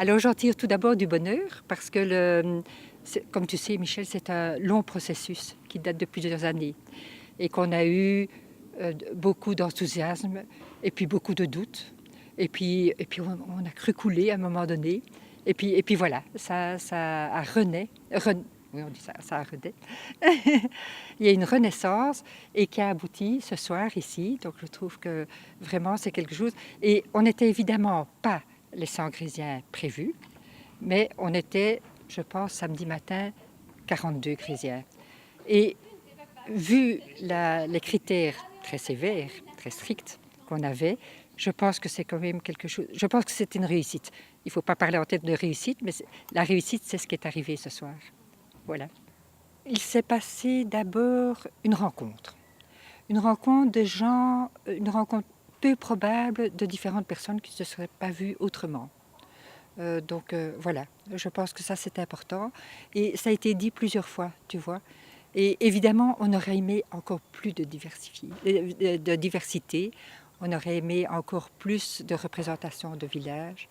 Alors j'en tire tout d'abord du bonheur parce que, comme tu sais Michel, c'est un long processus qui date de plusieurs années et qu'on a eu beaucoup d'enthousiasme et puis beaucoup de doutes et puis on a cru couler à un moment donné et puis voilà, ça a oui, on dit ça, ça a renaît. Il y a une renaissance et qui a abouti ce soir ici. Donc je trouve que vraiment c'est quelque chose. Et on n'était évidemment pas les 100 Grésiens prévus, mais on était, je pense, samedi matin, 42 Grésiens. Et vu les critères très sévères, très stricts qu'on avait, je pense que c'est quand même quelque chose. Je pense que c'est une réussite. Il ne faut pas parler en tête de réussite, mais la réussite, c'est ce qui est arrivé ce soir. Voilà. Il s'est passé d'abord une rencontre de gens, une rencontre peu probable de différentes personnes qui ne se seraient pas vues autrement. Voilà, je pense que ça c'est important et ça a été dit plusieurs fois, tu vois. Et évidemment, on aurait aimé encore plus de diversité, on aurait aimé encore plus de représentation de villages.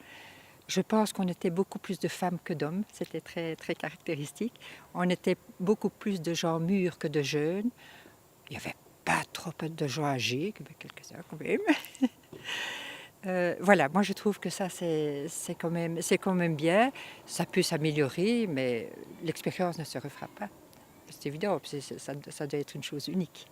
Je pense qu'on était beaucoup plus de femmes que d'hommes, c'était très, très caractéristique. On était beaucoup plus de gens mûrs que de jeunes. Il n'y avait pas trop de gens âgés, quelques-uns quand même. Voilà, moi je trouve que ça c'est quand même bien. Ça peut s'améliorer, mais l'expérience ne se refera pas. C'est évident, ça doit être une chose unique.